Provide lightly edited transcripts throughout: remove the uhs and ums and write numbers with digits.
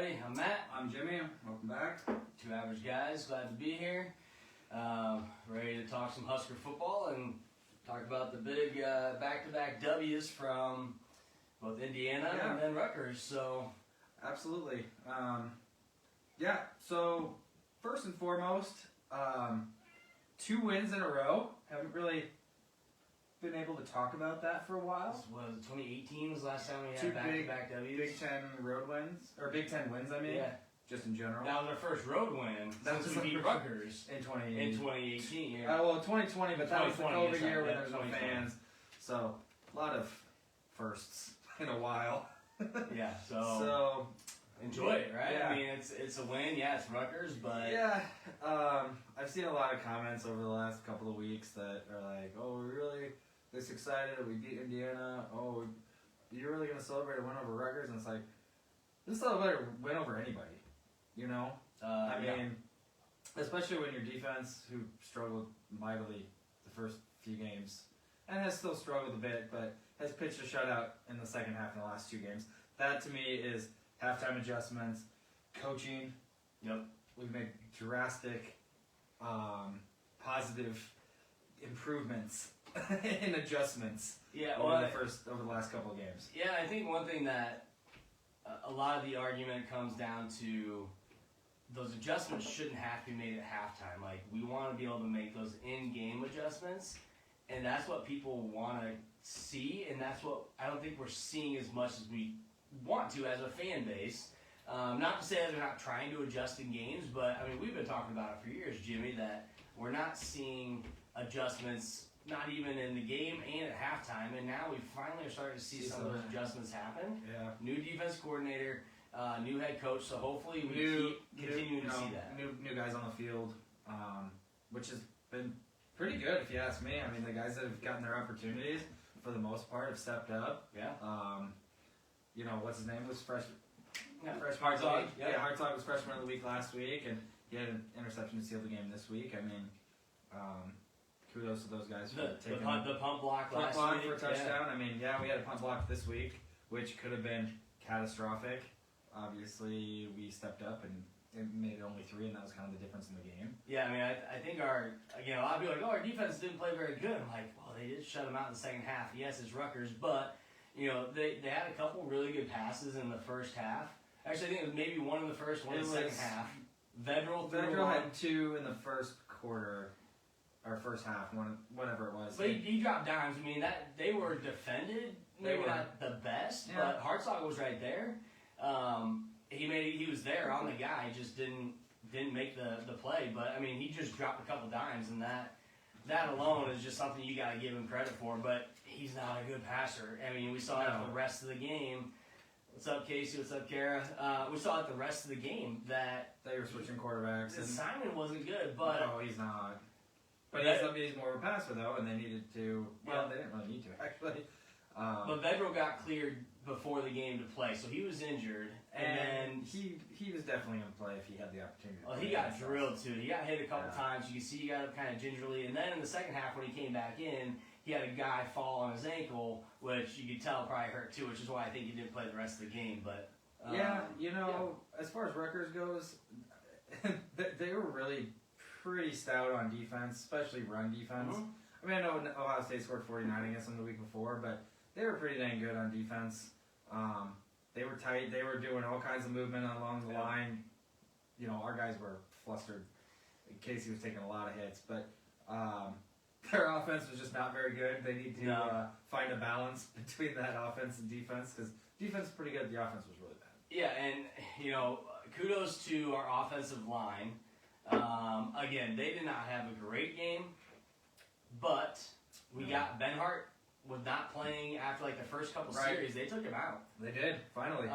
everybody. I'm Matt. I'm Jimmy. Welcome back. Two average guys. Glad to be here. Ready to talk some Husker football and talk about the big back-to-back W's from both Indiana and then Rutgers. So, absolutely. So first and foremost, 2 wins in a row. Haven't really been able to talk about that for a while. This was 2018 was the last time we had 2 back-to-back W's. Big Ten road wins, or Big Ten wins. I mean, Yeah. just in general. That was our first road win since we beat Rutgers in 2018. Yeah. 2020, but that was the 2020, COVID year when yeah, there was no 2020. fans. So a lot of firsts in a while. Yeah. So enjoy it, right? Yeah. I mean, it's a win. Yeah, it's Rutgers, but yeah, I've seen a lot of comments over the last couple of weeks that are like, "Oh, we're really this excited that we beat Indiana. Oh, you're really gonna celebrate a win over Rutgers?" And it's like, this celebrate a win over anybody, you know? I mean, especially when your defense, who struggled mightily the first few games, and has still struggled a bit, but has pitched a shutout in the second half in the last 2 games. That to me is halftime adjustments, coaching. Yep. We've made drastic, positive improvements in adjustments. Yeah. over the last couple of games. Yeah, I think one thing that a lot of the argument comes down to, those adjustments shouldn't have to be made at halftime. Like, we want to be able to make those in-game adjustments, and that's what people want to see, and that's what I don't think we're seeing as much as we want to as a fan base. Not to say that they're not trying to adjust in games, but I mean, we've been talking about it for years, Jimmy, that we're not seeing adjustments, not even in the game and at halftime, and now we finally are starting to see some of those adjustments happen. Yeah. New defense coordinator, new head coach, so hopefully we keep continuing to see that. New guys on the field, which has been pretty good if you ask me. I mean, the guys that have gotten their opportunities, for the most part, have stepped up. Yeah. What's his name was freshman. Hartzog. Yeah, Hartzog was freshman of the week last week, and he had an interception to seal the game this week. I mean, kudos to those guys for taking the pump block last week for a touchdown. Yeah. I mean, we had a punt block this week, which could have been catastrophic. Obviously, we stepped up and made it only 3, and that was kind of the difference in the game. Yeah, I mean, I think a lot of people are like, our defense didn't play very good. I'm like, well, they did shut them out in the second half. Yes, it's Rutgers, but they had a couple really good passes in the first half. Actually, I think it was maybe one in the first, one in the second half. Vedral had 2 in the first quarter, or first half, whatever it was. But he dropped dimes. I mean, they were defended, maybe not the best, but Hartzog was right there. He was there on the guy, just didn't make the play. But I mean, he just dropped a couple dimes, and that alone is just something you got to give him credit for. But he's not a good passer. I mean, we saw it the rest of the game. What's up, Casey? What's up, Kara? We saw it the rest of the game that they were switching quarterbacks. The Simon wasn't good, but no, he's not. But he's more of a passer though, and they needed to. Well, they didn't really need to actually. But Vedral got cleared before the game to play, so he was injured, and then he was definitely in play if he had the opportunity. Well, he got drilled too. He got hit a couple times. You can see he got up kind of gingerly, and then in the second half when he came back in, he had a guy fall on his ankle, which you could tell probably hurt too, which is why I think he didn't play the rest of the game. But as far as Rutgers goes, they were really pretty stout on defense, especially run defense. Mm-hmm. I mean, I know Ohio State scored 49 against them the week before, but they were pretty dang good on defense. They were tight. They were doing all kinds of movement along the line. Our guys were flustered. Casey was taking a lot of hits, but their offense was just not very good. They need to find a balance between that offense and defense, because defense is pretty good. The offense was really bad. Yeah, and kudos to our offensive line. Again, they did not have a great game, but we got Benhart was not playing after like the first couple series. They took him out. They did, finally.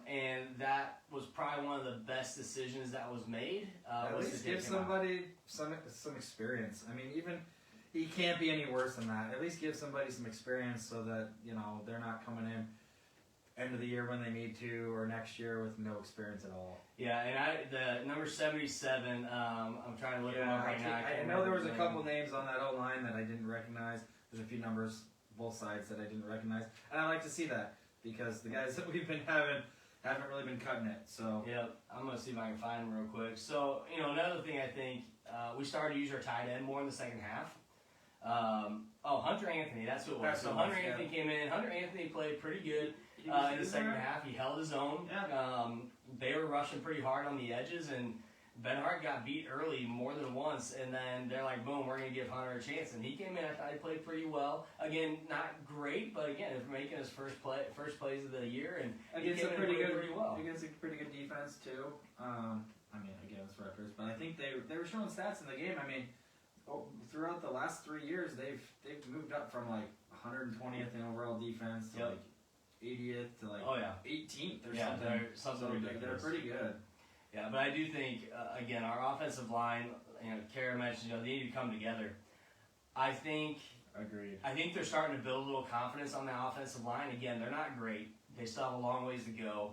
And that was probably one of the best decisions that was made. At least give somebody some experience. I mean, even he can't be any worse than that. At least give somebody some experience so that they're not coming in end of the year when they need to, or next year with no experience at all. Yeah, and the number 77, I'm trying to look him up right now. I know there was a couple names on that O-line that I didn't recognize. There's a few numbers, both sides, that I didn't recognize. And I like to see that, because the guys that we've been having haven't really been cutting it. So Yep, I'm going to see if I can find him real quick. So, another thing I think, we started to use our tight end more in the second half. Hunter Anthony, that's who it was. So Hunter Anthony came in. Hunter Anthony played pretty good in the second half. He held his own. Yeah. They were rushing pretty hard on the edges, and Ben Hart got beat early more than once, and then they're like, boom, we're going to give Hunter a chance. And he came in, I thought he played pretty well. Again, not great, but again, making his first plays of the year, and against he came in and played pretty well. Against a pretty good defense too. Against Rutgers, but I think they were showing stats in the game. Throughout the last 3 years, they've moved up from like 120th in overall defense to like 80th to like 18th or something. They're something ridiculous. They're pretty good. Yeah, but I do think again our offensive line. Kara mentioned they need to come together. Agreed. I think they're starting to build a little confidence on the offensive line. Again, they're not great. They still have a long ways to go.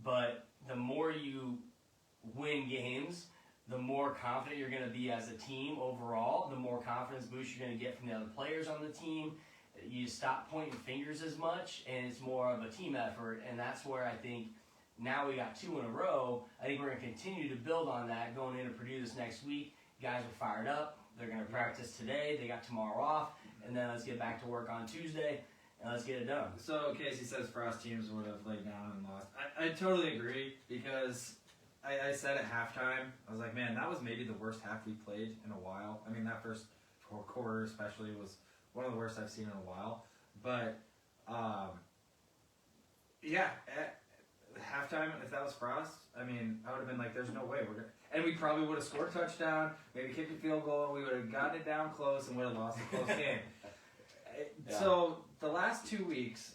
But the more you win games, the more confident you're going to be as a team overall, the more confidence boost you're going to get from the other players on the team. You stop pointing fingers as much, and it's more of a team effort, and that's where I think now we got 2 in a row. I think we're going to continue to build on that going into Purdue this next week. Guys are fired up. They're going to practice today. They got tomorrow off, and then let's get back to work on Tuesday, and let's get it done. So Casey says Frost teams would have laid down and lost. I totally agree because I said at halftime, I was like, man, that was maybe the worst half we played in a while. I mean, that first quarter especially was one of the worst I've seen in a while. But, at halftime, if that was Frost, I mean, I would have been like, there's no way we're going to... And we probably would have scored a touchdown, maybe kicked a field goal, we would have gotten it down close and would have lost a close game. Yeah. So, the last 2 weeks,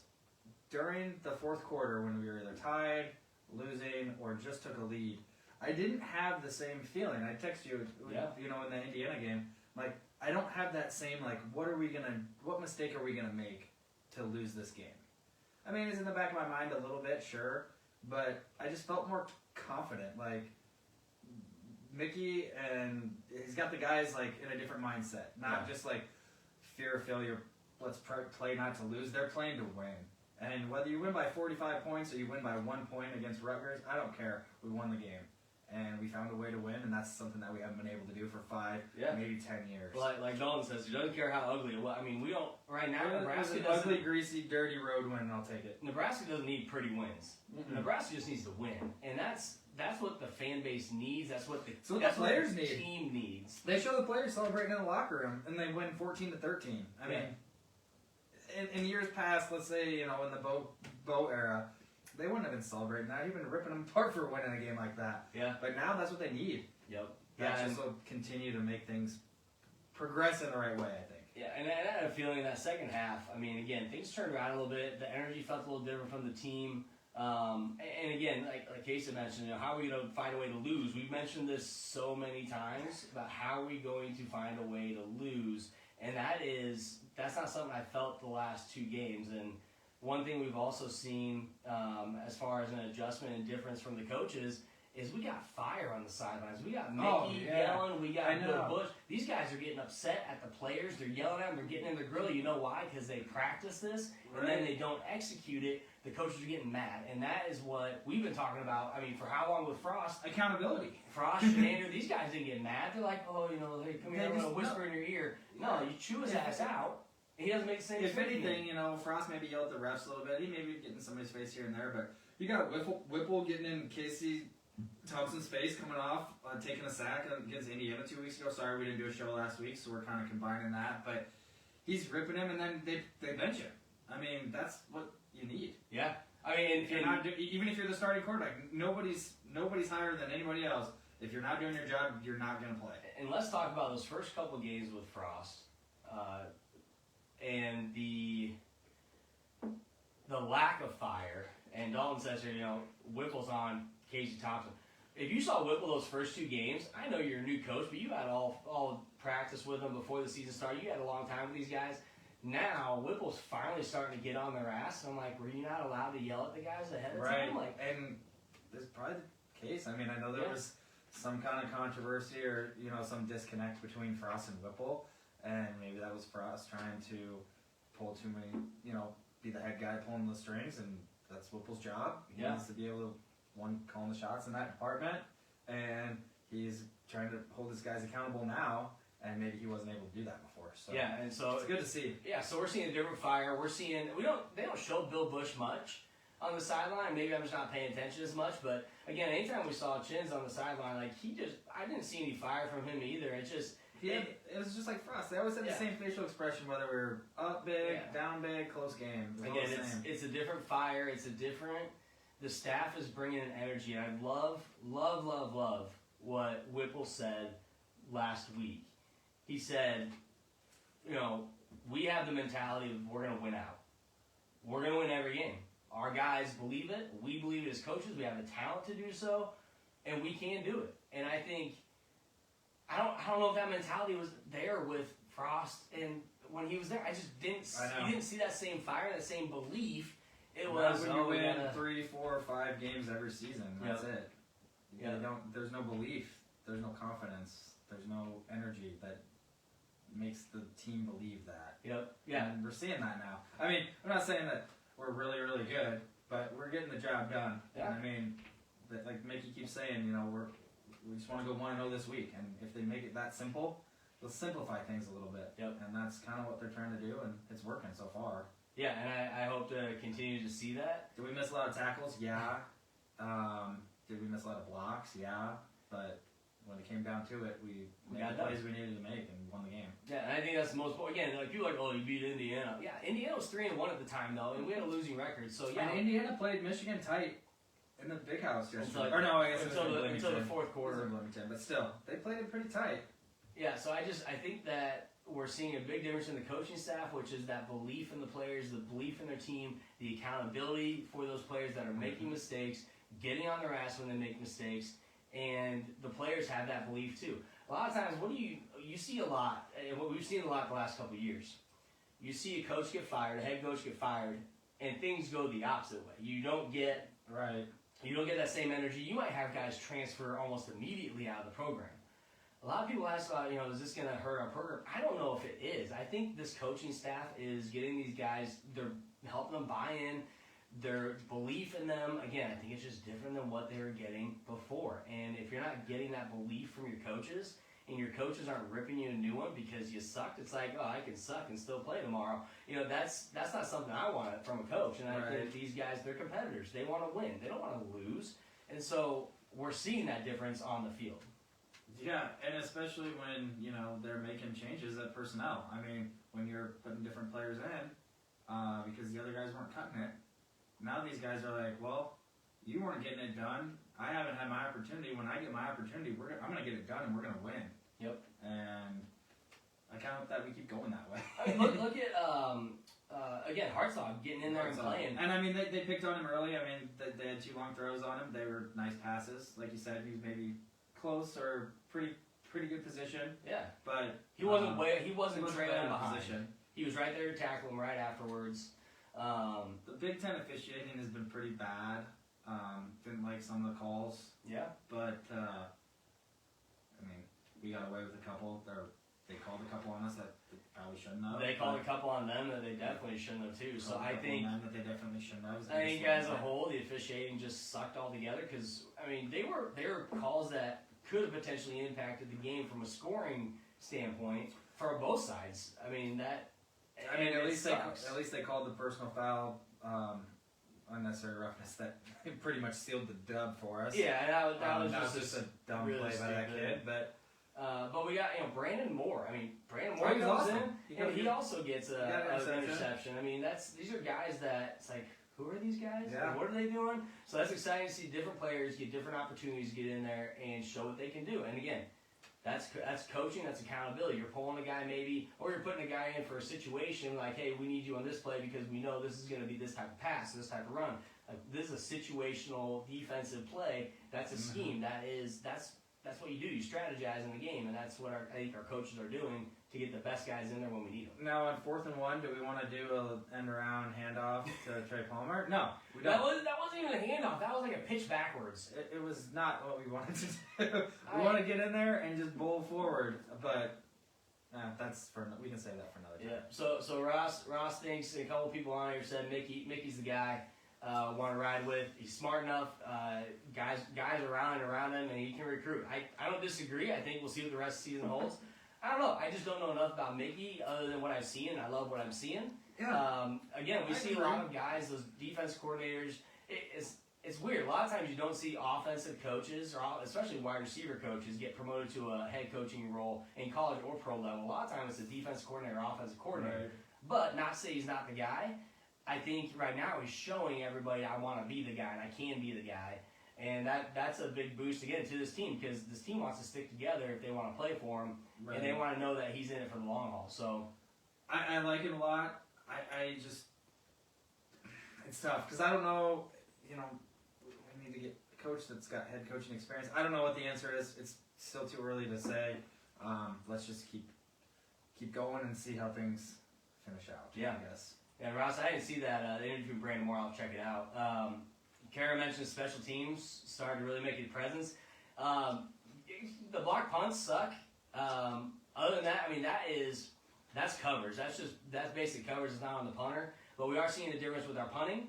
during the fourth quarter, when we were either tied, losing, or just took a lead, I didn't have the same feeling. I text you, in the Indiana game, like, I don't have that same, like, what mistake are we gonna make to lose this game? I mean, it's in the back of my mind a little bit, sure, but I just felt more confident. Like, Mickey, and he's got the guys, like, in a different mindset. Not just, like, fear of failure, let's play not to lose. They're playing to win. And whether you win by 45 points or you win by 1 point against Rutgers, I don't care. We won the game. And we found a way to win, and that's something that we haven't been able to do for 5, maybe 10 years. Like Dalton says, he doesn't care how ugly it was. I mean, we don't, right now, Nebraska an doesn't... ugly, greasy, dirty road win, and I'll take it. Nebraska doesn't need pretty wins. Mm-mm. Nebraska just needs to win. And that's what the fan base needs. That's what the players need. Team needs. They show the players celebrating in the locker room, and they win 14-13. I mean, in years past, let's say, in the Bo era, they wouldn't have been celebrating that, even ripping them apart for winning a game like that. Yeah. But now that's what they need. Yep. That just will continue to make things progress in the right way, I think. Yeah, and I had a feeling in that second half, I mean, again, things turned around a little bit. The energy felt a little different from the team. And again, like Casey mentioned, how are we going to find a way to lose? We've mentioned this so many times about how are we going to find a way to lose. And that's not something I felt the last 2 games. And one thing we've also seen as far as an adjustment and difference from the coaches is we got fire on the sidelines. We got Mickey yelling. We got Bill Bush. These guys are getting upset at the players. They're yelling at them. They're getting in their grill. You know why? Because they practice this, and then they don't execute it. The coaches are getting mad, and that is what we've been talking about. I mean, for how long with Frost? Accountability. Frost, Andrew, these guys didn't get mad. They're like, hey, come here, I'm going to whisper in your ear. No, you chew his ass out. He doesn't make the same mistake. If anything, Frost maybe yelled at the refs a little bit. He maybe getting somebody's face here and there, but you got Whipple getting in Casey Thompson's face coming off, taking a sack against Indiana 2 weeks ago. Sorry we didn't do a show last week, so we're kind of combining that. But he's ripping him, and then they bench him. I mean, that's what you need. Yeah. I mean, even if you're the starting quarterback, nobody's higher than anybody else. If you're not doing your job, you're not going to play. And let's talk about those first couple of games with Frost. And the lack of fire, and Dalton says here, Whipple's on Casey Thompson. If you saw Whipple those first 2 games, I know you're a new coach, but you had all practice with them before the season started. You had a long time with these guys. Now, Whipple's finally starting to get on their ass. I'm like, were you not allowed to yell at the guys ahead of time? And this is probably the case. I mean, I know there was some kind of controversy or, some disconnect between Frost and Whipple. And maybe that was Frost trying to pull too many, be the head guy pulling the strings. And that's Whipple's job. He Yeah. needs to be able to calling the shots in that department, and he's trying to hold his guys accountable now. And maybe he wasn't able to do that before. So Yeah, and so it's good to see. Yeah, so we're seeing a different fire. They don't show Bill Bush much on the sideline. Maybe I'm just not paying attention as much. But again, anytime we saw Chins on the sideline, like I didn't see any fire from him either. It just it was just like Frost. They always had the same facial expression, whether we were up big, down big, close game. Again, it's a different fire. The staff is bringing in energy. And I love what Whipple said last week. He said, we have the mentality of we're going to win out. We're going to win every game. Our guys believe it. We believe it as coaches. We have the talent to do so, and we can do it. And I think I don't know if that mentality was there with Frost, and when he was there, I just didn't. You didn't see that same fire, that same belief. It was when you win 3, 4, 5 games every season. That's it. There's no belief. There's no confidence. There's no energy that makes the team believe that. Yep. Yeah. And we're seeing that now. I mean, I'm not saying that we're really, really good, but we're getting the job done. Yeah. And I mean, like Mickey keeps saying, we just want to go 1-0 this week, and if they make it that simple, they'll simplify things a little bit. Yep. And that's kind of what they're trying to do, and it's working so far. Yeah, and I hope to continue to see that. Did we miss a lot of tackles? Yeah. Did we miss a lot of blocks? Yeah. But when it came down to it, we made the plays we needed to make and won the game. Yeah, and I think that's the most important. Again, like people are like, oh, you beat Indiana. Yeah, Indiana was 3-1 at the time though, and we had a losing record. So yeah, and Indiana played Michigan tight in the big house yesterday. I guess until the fourth quarter. But still, they played it pretty tight. Yeah, so I think that we're seeing a big difference in the coaching staff, which is that belief in the players, the belief in their team, the accountability for those players that are making mistakes, getting on their ass when they make mistakes. And the players have that belief too. A lot of times, you see a lot, and what we've seen a lot the last couple of years. You see a coach get fired, a head coach get fired, and things go the opposite way. You don't get that same energy. You might have guys transfer almost immediately out of the program. A lot of people ask about, is this going to hurt our program? I don't know if it is. I think this coaching staff is getting these guys, they're helping them buy in. Their belief in them, again, I think it's just different than what they were getting before. And if you're not getting that belief from your coaches, and your coaches aren't ripping you a new one because you sucked, it's like, oh, I can suck and still play tomorrow. That's not something I want from a coach. And I think these guys, they're competitors. They want to win. They don't want to lose. And so we're seeing that difference on the field. Yeah, and especially when, they're making changes at personnel. I mean, when you're putting different players in, because the other guys weren't cutting it. Now these guys are like, well, you weren't getting it done. I haven't had my opportunity. When I get my opportunity, I'm going to get it done, and we're going to win. Yep. And I kind of hope that we keep going that way. I mean, look at, again, Hartzog getting in there and playing. And, I mean, they picked on him early. I mean, they had 2 long throws on him. They were nice passes. Like you said, he was maybe close or pretty good position. Yeah. But he wasn't trailing behind. Position. He was right there to tackle him right afterwards. The Big Ten officiating has been pretty bad. Didn't like some of the calls. Yeah. But, I mean, we got away with a couple. They called a couple on us that they probably shouldn't have. They called a couple on them that they definitely shouldn't have too. So I think that they definitely shouldn't have. I think as a whole, the officiating just sucked altogether because they were calls that could have potentially impacted the game from a scoring standpoint for both sides. At least they called the personal foul. Unnecessary roughness that pretty much sealed the dub for us. Yeah, that was just a dumb really play by that kid. But we got Brandon Moore. Brandon Moore comes awesome. In, and he also gets an interception. These are guys that it's like, who are these guys? Yeah. What are they doing? So that's exciting to see different players get different opportunities to get in there and show what they can do. And again, that's coaching, that's accountability. You're pulling a guy maybe, or you're putting a guy in for a situation like, hey, we need you on this play because we know this is going to be this type of pass, this type of run. This is a situational defensive play. That's a scheme. That's what you do. You strategize in the game, and that's what I think our coaches are doing to get the best guys in there when we need them. Now, on 4th and 1, do we want to do an end-around handoff to Trey Palmer? No, we don't. That wasn't even a handoff. That was like a pitch backwards. It was not what we wanted to do. We want to get in there and just bowl forward, but we can save that for another time. Yeah. So Ross thinks, a couple people on here said Mickey's the guy. want to ride with. He's smart enough. Guys around him, and he can recruit. I don't disagree. I think we'll see what the rest of the season holds. I don't know. I just don't know enough about Mickey other than what I've seen. I love what I'm seeing. Yeah. Again, we see a lot of guys, those defense coordinators. It's weird. A lot of times you don't see offensive coaches, or especially wide receiver coaches, get promoted to a head coaching role in college or pro level. A lot of times it's a defense coordinator or offensive coordinator. Right. But not to say he's not the guy. I think right now he's showing everybody I want to be the guy and I can be the guy. And that's a big boost again to this team because this team wants to stick together if they want to play for him. Right. And they want to know that he's in it for the long haul. So I like it a lot. I just, it's tough because I don't know, we need to get a coach that's got head coaching experience. I don't know what the answer is. It's still too early to say. Let's just keep going and see how things finish out. Yeah. I guess. Yeah, Ross, I didn't see that. The interview with Brandon Moore. I'll check it out. Kara mentioned special teams started to really make a presence. The block punts suck. Other than that, I mean, that's covers. That's basic covers. It's not on the punter. But we are seeing a difference with our punting.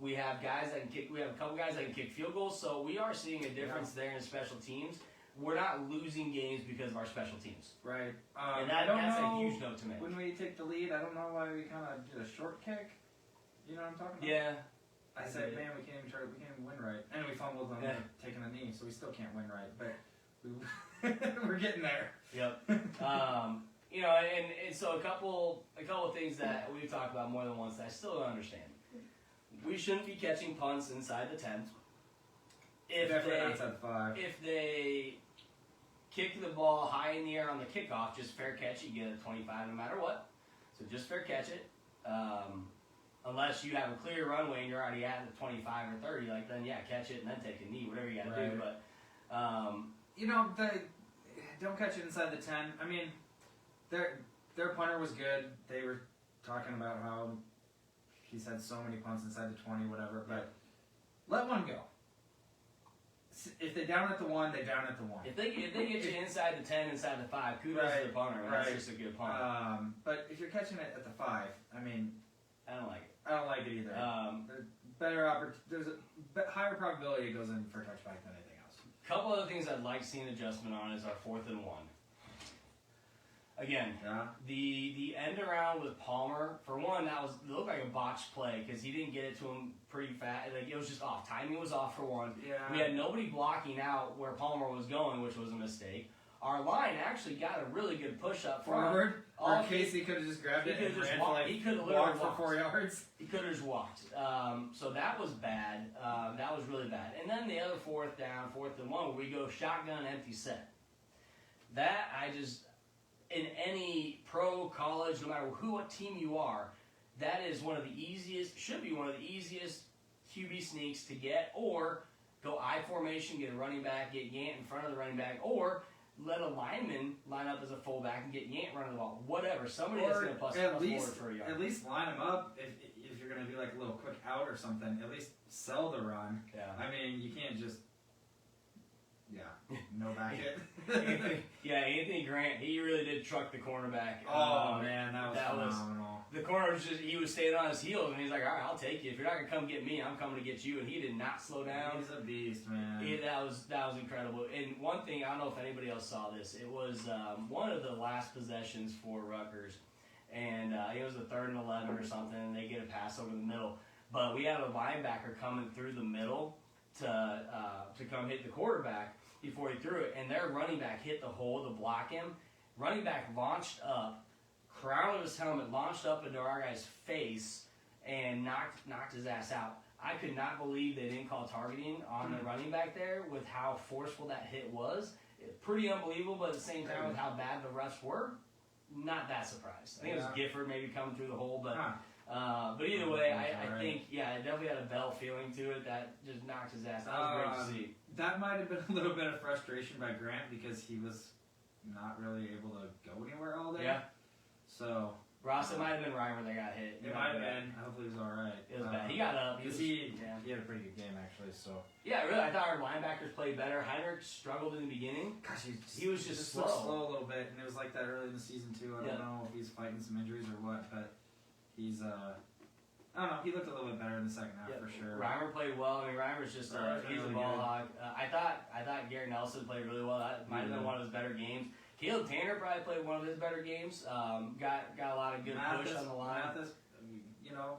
We have guys that can kick. We have a couple guys that can kick field goals. So we are seeing a difference there in special teams. We're not losing games because of our special teams. Right. And that's a huge note to make. When we take the lead, I don't know why we kind of did a short kick. You know what I'm talking about? Yeah. I said, man, we can't even win right. And we fumbled on taking a knee, so we still can't win right. But we're getting there. Yep. And so a couple of things that we've talked about more than once that I still don't understand. We shouldn't be catching punts inside the 10. Definitely outside 5. If they kick the ball high in the air on the kickoff, just fair catch, you get a 25 no matter what. So just fair catch it. Unless you have a clear runway and you're already at the 25 or 30, then catch it and then take a knee, whatever you got to do. But don't catch it inside the 10. I mean, their punter was good. They were talking about how he's had so many punts inside the 20, whatever. But let one go. If they down at the 1, they down at the 1. If they get you inside the 10, inside the 5, kudos to the punter. That's just a good punt. But if you're catching it at the 5, I mean, I don't like it. I don't like it either. There's a higher probability it goes in for a touchback than anything else. A couple other things I'd like to see an adjustment on is our 4th and 1. Again, the end around with Palmer, for one, it looked like a botched play because he didn't get it to him pretty fast. It was just off. Timing was off for one. Yeah. We had nobody blocking out where Palmer was going, which was a mistake. Our line actually got a really good push up forward. Or Casey could have just grabbed it and ran he could have literally walked for 4 yards. He could have just walked. So that was bad. That was really bad. And then the other 4th down, 4th and 1, where we go shotgun empty set. That in any pro, college, no matter what team you are, that is should be one of the easiest QB sneaks to get, or go I formation, get a running back, get Yant in front of the running back, or let a lineman line up as a fullback and get Yant running the ball. Whatever. Somebody that's going to plus forward for a yard. At least line them up if you're going to do like a little quick out or something. At least sell the run. Yeah. I mean, you can't just no back it. Yeah, Anthony Grant, he really did truck the cornerback. Oh man, that was phenomenal. The corner was he was staying on his heels, and he's like, all right, I'll take you. If you're not gonna come get me, I'm coming to get you. And he did not slow down. He's a beast, man. That was incredible. And one thing, I don't know if anybody else saw this. It was one of the last possessions for Rutgers, and it was a 3rd and 11 or something. And they get a pass over the middle, but we have a linebacker coming through the middle to come hit the quarterback before he threw it, and their running back hit the hole to block him. Running back launched up, crown of his helmet launched up into our guy's face, and knocked his ass out. I could not believe they didn't call targeting on the running back there with how forceful that hit was. Pretty unbelievable, but at the same time with how bad the refs were, not that surprised. I think it was Gifford maybe coming through the hole, but either way, I think, it definitely had a Bell feeling to it that just knocked his ass. That was great to see. That might have been a little bit of frustration by Grant because he was not really able to go anywhere all day. Yeah. So Ross, it might have been Ryan where they got hit. It might have been. Hopefully he was all right. It was bad. He got up. He had a pretty good game actually. So yeah, really, I thought our linebackers played better. Heinrich struggled in the beginning. Gosh, he was just slow. Slow a little bit, and it was like that early in the season too. I don't know if he's fighting some injuries or what, but he's I don't know. He looked a little bit better in the second half for sure. Reimer played well. I mean, Reimer's just he's a ball hog. I thought Garrett Nelson played really well. That might have been one of his better games. Caleb Tanner probably played one of his better games. Got a lot of good push on the line. Mathis,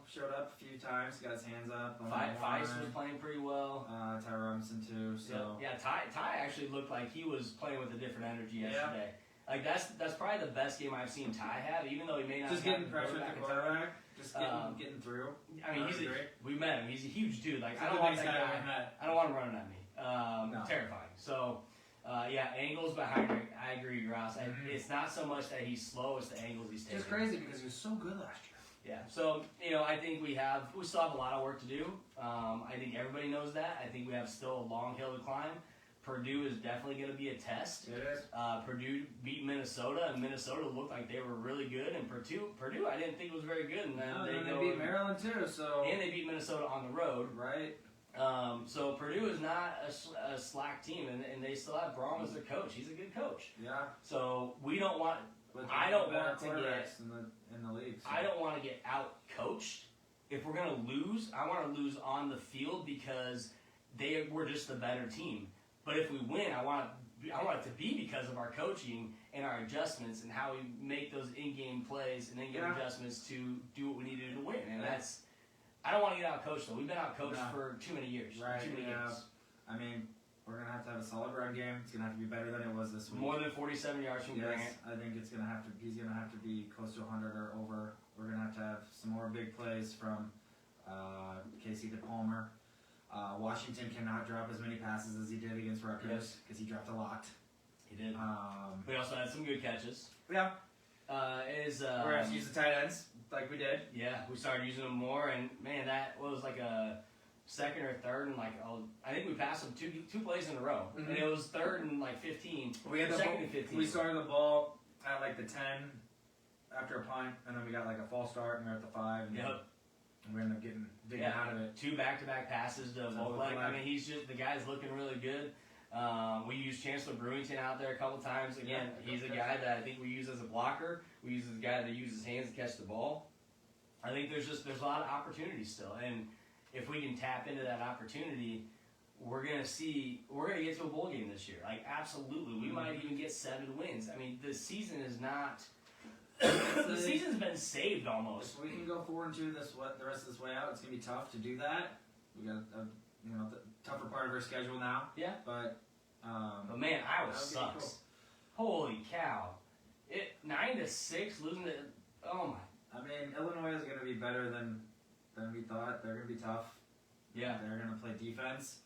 showed up a few times, got his hands up. Feist was playing pretty well. Ty Robinson too. So yeah, Ty actually looked like he was playing with a different energy yesterday. Like that's probably the best game I've seen Ty have, even though he may not just getting pressure at the quarterback, just getting through. I mean, we met him. He's a huge dude. Like I don't want that guy. I don't want him running at me. No. Terrifying. So. Angles behind him. I agree, Ross. It's not so much that he's slow; it's the angles he's taking. It's just crazy because he was so good last year. Yeah. So I think we still have a lot of work to do. I think everybody knows that. I think we have still a long hill to climb. Purdue is definitely going to be a test. It is. Purdue beat Minnesota, and Minnesota looked like they were really good. And Purdue, I didn't think was very good. And then they beat Maryland too. So and they beat Minnesota on the road. Right. So Purdue is not a slack team, and they still have Braum as their coach. He's a good coach. Yeah. So we don't want. I don't want to get in the league. So. I don't want to get out coached. If we're gonna lose, I want to lose on the field because we're just a better team. But if we win, I want it to be because of our coaching and our adjustments and how we make those in-game plays and in-game adjustments to do what we need to do to win. And that's. I don't want to get out coached though. We've been out coached for too many years. Right. Too many games. I mean, we're gonna have to have a solid run game. It's gonna have to be better than it was this week. More than 47 yards from Grant. I think he's gonna have to be close to 100 or over. We're gonna have to have some more big plays from Casey DePalmer. Washington cannot drop as many passes as he did against Rutgers because he dropped a lot. He did. We also had some good catches. Yeah. We're gonna use the tight ends like we did. Yeah, we started using them more, and man, that was like a second or third, and I think we passed them two plays in a row, and it was third and 15. We had second and 15. We started the ball at the 10 after a punt, and then we got a false start, and we're at the 5. And and we ended up digging out of it. 2 back-to-back passes to Volek. I mean, the guy's looking really good. We used Chancellor Brewington out there a couple times. Again, he's a guy that I think we use as a blocker. We use as a guy that uses his hands to catch the ball. I think there's a lot of opportunities still, and if we can tap into that opportunity, we're gonna get to a bowl game this year. Absolutely, we might even get 7 wins. I mean, the season is not. The season's been saved almost. If we can go 4-2 the rest of this way out, it's gonna be tough to do that. We got the tougher part of our schedule now. Yeah. But man, Iowa sucks. Cool. Holy cow! 9-6 losing to. Oh my. I mean, Illinois is going to be better than we thought. They're going to be tough. Yeah. They're going to play defense,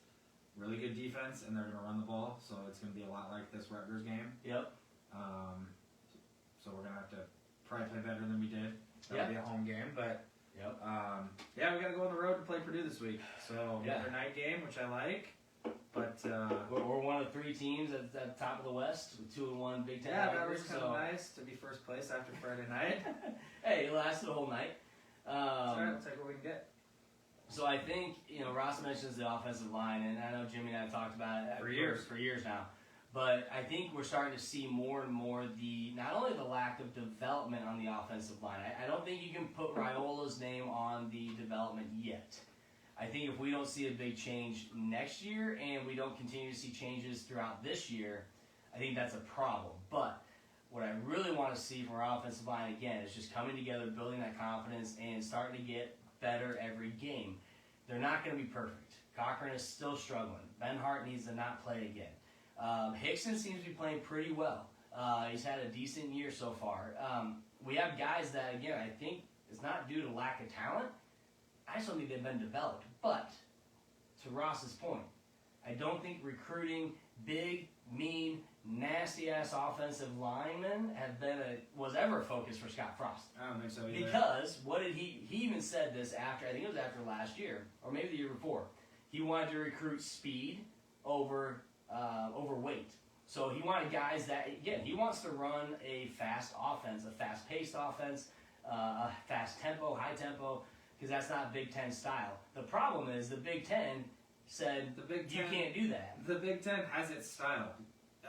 really good defense, and they're going to run the ball. So it's going to be a lot like this Rutgers game. Yep. So we're going to have to probably play better than we did. That'll be a home game, but we got to go on the road to play Purdue this week. So another night game, which I like. But we're one of 3 teams at the top of the West with 2-1 Big Ten. Yeah, that was kind of nice to be first place after Friday night. Hey, it lasted the whole night. We'll take what we can get. So I think Ross mentions the offensive line, and I know Jimmy and I have talked about it for years now. But I think we're starting to see more and more not only the lack of development on the offensive line. I don't think you can put Raiola's name on the development yet. I think if we don't see a big change next year and we don't continue to see changes throughout this year, I think that's a problem. But what I really want to see from our offensive line, again, is just coming together, building that confidence, and starting to get better every game. They're not going to be perfect. Cochran is still struggling. Ben Hart needs to not play again. Hickson seems to be playing pretty well. He's had a decent year so far. We have guys that, again, I think it's not due to lack of talent. I just don't think they've been developed. But, to Ross's point, I don't think recruiting big, mean, nasty-ass offensive linemen was ever a focus for Scott Frost. I don't think so either. Because, what did he even said this after, I think it was after last year, or maybe the year before. He wanted to recruit speed over weight. So he wanted guys that, again, he wants to run a fast offense, a fast-paced offense, a fast tempo, high tempo, because that's not Big Ten style. The problem is the Big Ten said you can't do that. The Big Ten has its style.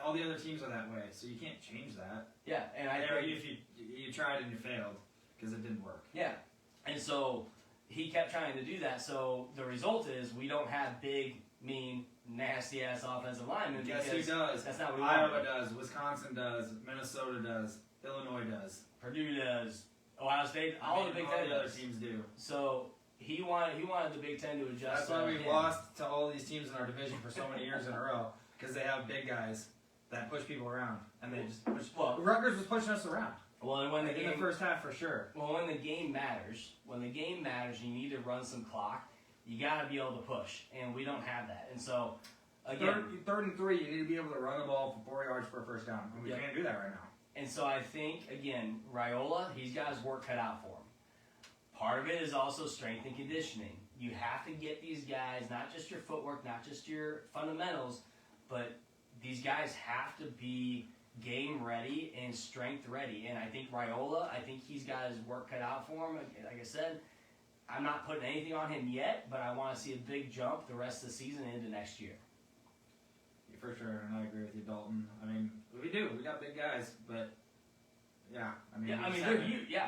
All the other teams are that way, so you can't change that. Yeah, and I think if you tried and you failed because it didn't work. Yeah, and so he kept trying to do that. So the result is we don't have big, mean, nasty-ass offensive linemen. Guess because who does? That's not what we Iowa want. does. Wisconsin does. Minnesota does. Illinois does. Purdue does. Ohio State. All the Big Ten the other does. teams do. So he wanted the Big Ten to adjust. That's why we him. lost to all these teams in our division for so many years in a row, because they have big guys that push people around, and they just push. Well, Rutgers was pushing us around. Well, and when the in game the first half for sure. Well, when the game matters, you need to run some clock. You got to be able to push, and we don't have that. And so, again, third and 3, you need to be able to run the ball for 4 yards for a first down, and we can't do that right now. And so I think, again, Raiola, he's got his work cut out for him. Part of it is also strength and conditioning. You have to get these guys, not just your footwork, not just your fundamentals, but these guys have to be game ready and strength ready. And I think Raiola, he's got his work cut out for him. Like I said, I'm not putting anything on him yet, but I want to see a big jump the rest of the season into next year. For sure, and I agree with you, Dalton. I mean, we do. We got big guys, but yeah,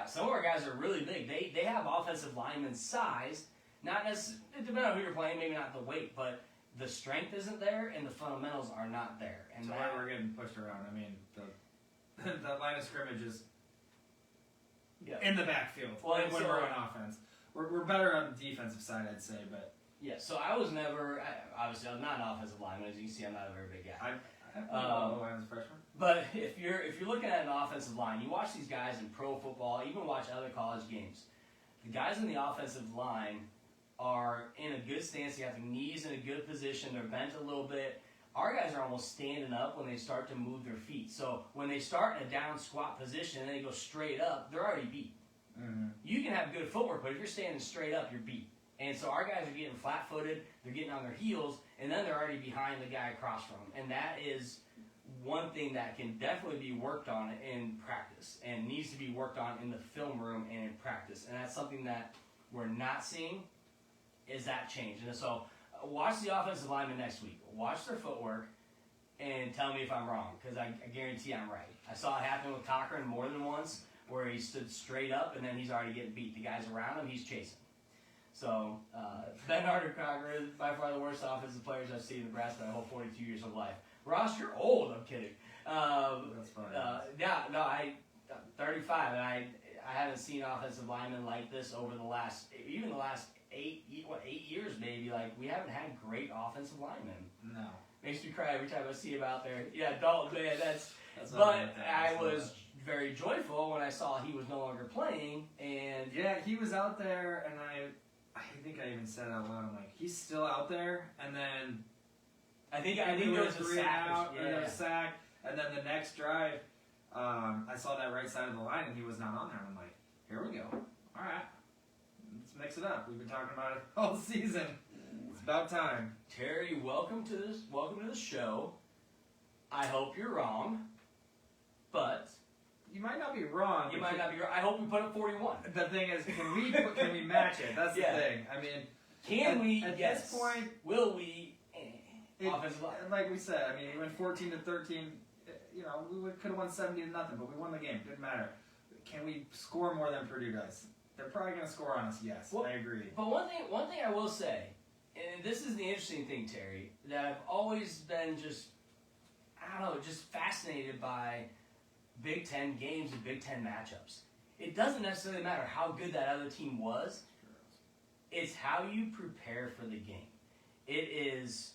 some of our guys are really big. They have offensive lineman size. Not necessarily, depending on who you're playing, maybe not the weight, but the strength isn't there and the fundamentals are not there. And so why we're getting pushed around. I mean, the line of scrimmage is in the backfield when we're on offense. We're better on the defensive side, I'd say, but. Yeah, so I was never, obviously I'm not an offensive lineman, as you can see I'm not a very big guy. I was a freshman. But if you're looking at an offensive line, you watch these guys in pro football, even watch other college games. The guys in the offensive line are in a good stance, they have their knees in a good position, they're bent a little bit. Our guys are almost standing up when they start to move their feet. So when they start in a down squat position and they go straight up, they're already beat. Mm-hmm. You can have good footwork, but if you're standing straight up, you're beat. And so our guys are getting flat-footed, they're getting on their heels, and then they're already behind the guy across from them. And that is one thing that can definitely be worked on in practice and needs to be worked on in the film room and in practice. And that's something that we're not seeing is that change. And so watch the offensive linemen next week. Watch their footwork and tell me if I'm wrong, because I guarantee I'm right. I saw it happen with Cochran more than once where he stood straight up and then he's already getting beat. The guys around him, he's chasing. So, Ben Cochran is by far the worst offensive players I've seen in Nebraska my whole 42 years of life. Ross, you're old. I'm kidding. That's fine. I'm 35, and I haven't seen offensive linemen like this over the last 8 years maybe. Like, we haven't had great offensive linemen. No. Makes me cry every time I see him out there. Yeah, Dalton, man, that's but I was very joyful when I saw he was no longer playing, and yeah, he was out there, and I think I even said it out loud. I'm like, he's still out there, and then I think there was a sack. A sack, and then the next drive, I saw that right side of the line, and he was not on there. And I'm like, here we go. All right, let's mix it up. We've been talking about it all season. It's about time. Terry, welcome to the show. I hope you're wrong, but you might not be wrong. You might not be wrong. I hope we put up 41. The thing is, can we match it? That's the thing. I mean, at this point, will we? Offensive line. Like we said, I mean, we went 14-13. You know, we could have won 70-0, but we won the game. Didn't matter. Can we score more than Purdue does? They're probably going to score on us. Yes, well, I agree. But one thing I will say, and this is the interesting thing, Terry, that I've always been just fascinated by Big Ten games and Big Ten matchups. It doesn't necessarily matter how good that other team was. It's how you prepare for the game. It is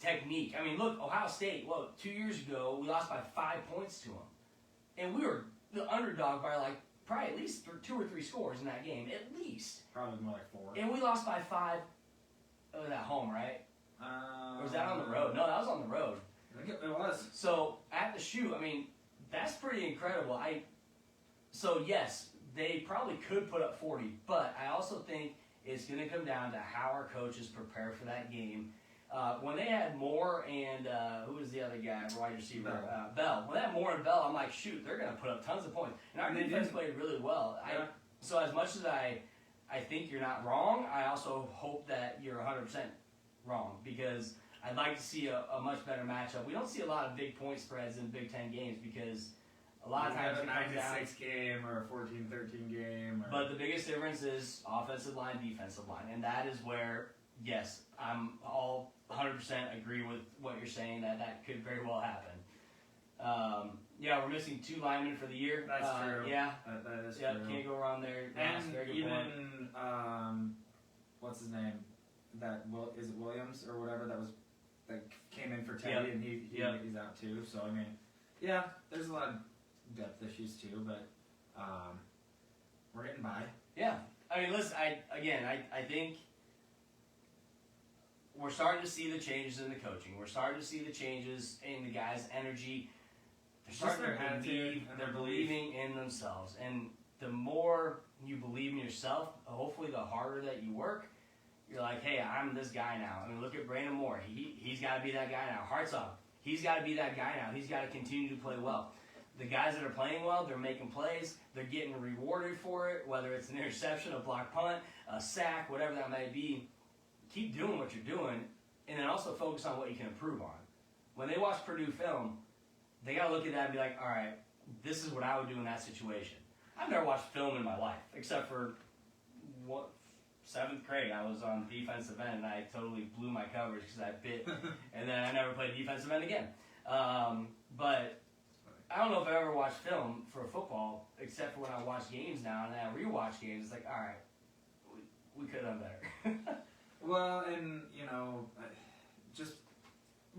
technique. I mean, look, Ohio State, 2 years ago, we lost by 5 points to them. And we were the underdog by probably at least 2 or 3 scores in that game, at least. Probably more like 4. And we lost by 5. It was at home, right? Or was that on the road? No, that was on the road. I think it was. So, at the shoe, I mean, that's pretty incredible. So, yes, they probably could put up 40, but I also think it's going to come down to how our coaches prepare for that game. When they had Moore and, who was the other guy, wide receiver? Bell. When they had Moore and Bell, I'm like, shoot, they're going to put up tons of points. And our defense played really well. Yeah. So as much as I think you're not wrong, I also hope that you're 100% wrong, because I'd like to see a much better matchup. We don't see a lot of big point spreads in Big Ten games because A lot of times a it comes down. 9-6 game or a 14-13 game. Or... But the biggest difference is offensive line, defensive line, and that is where, yes, I'm all 100% agree with what you're saying that could very well happen. Yeah, we're missing 2 linemen for the year. That's true. Yeah, that is yeah, true. can't go wrong there. And very good even point. what's his name? Is it Williams or whatever that came in for Teddy and he's out too. So I mean, yeah, there's a lot of depth issues too, but we're getting by. Yeah, I mean, listen, I think we're starting to see the changes in the coaching. We're starting to see the changes in the guys' energy. They're starting to believe. They're believing in themselves, and the more you believe in yourself, hopefully, the harder that you work. You're like, hey, I'm this guy now. I mean, look at Brandon Moore. He's got to be that guy now. Hartzog, he's got to be that guy now. He's got to continue to play well. The guys that are playing well, they're making plays. They're getting rewarded for it, whether it's an interception, a block punt, a sack, whatever that may be. Keep doing what you're doing, and then also focus on what you can improve on. When they watch Purdue film, they got to look at that and be like, all right, this is what I would do in that situation. I've never watched film in my life, except for 7th grade. I was on defensive end, and I totally blew my coverage because I bit, and then I never played defensive end again. But I don't know if I ever watched film for football, except for when I watch games now, and then I rewatch games. It's like, all right, we could have done better. Well, and just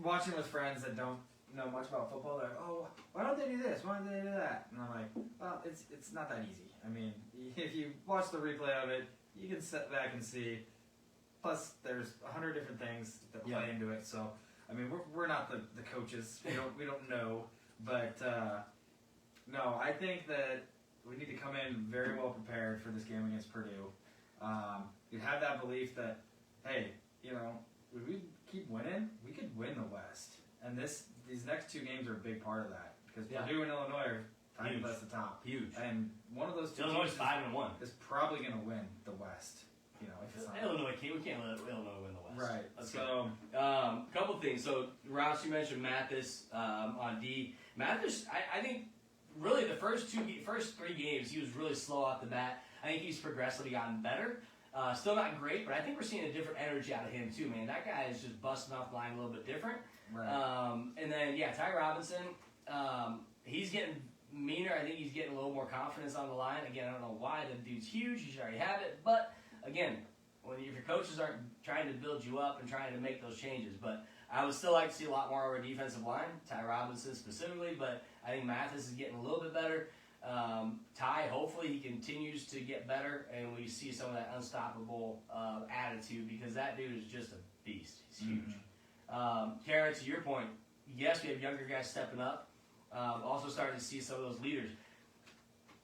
watching with friends that don't know much about football, they're like, oh, why don't they do this? Why don't they do that? And I'm like, well, it's not that easy. I mean, if you watch the replay of it, you can sit back and see. Plus, there's 100 different things that play into it. So, I mean, we're not the coaches. We don't know. But no, I think that we need to come in very well prepared for this game against Purdue. You have that belief that, hey, if we keep winning, we could win the West. And these next 2 games are a big part of that because Purdue and Illinois are tied at the top. Huge. And one of those 2 Illinois teams 5-1 is probably going to win the West. If it's not. Illinois, we can't let Illinois win the West. Right. Let's so, go. Couple things. So, Ross, you mentioned Mathis on D. Mathis, I think, really the first 3 games, he was really slow off the bat. I think he's progressively gotten better. Still not great, but I think we're seeing a different energy out of him too, man. That guy is just busting off the line a little bit different. right. And then, Ty Robinson, he's getting meaner. I think he's getting a little more confidence on the line. Again, I don't know why. The dude's huge. He should already have it. But, again, if your coaches aren't trying to build you up and trying to make those changes. But I would still like to see a lot more of our defensive line, Ty Robinson specifically. But I think Mathis is getting a little bit better. Ty, hopefully he continues to get better and we see some of that unstoppable attitude because that dude is just a beast. He's huge. Kara, to your point, yes, we have younger guys stepping up. Also starting to see some of those leaders.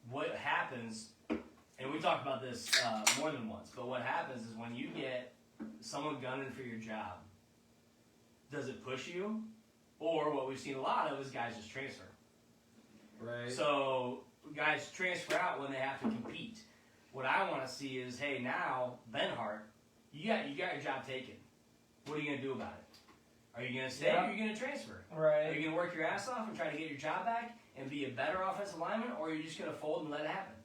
What happens, and we talked about this more than once, but what happens is when you get someone gunning for your job, does it push you? Or what we've seen a lot of is guys just transfer. Right. So guys transfer out when they have to compete. What I want to see is, hey, now Benhart, you got your job taken. What are you gonna do about it? Are you gonna stay or are you gonna transfer? Right. Are you gonna work your ass off and try to get your job back and be a better offensive lineman, or are you just gonna fold and let it happen?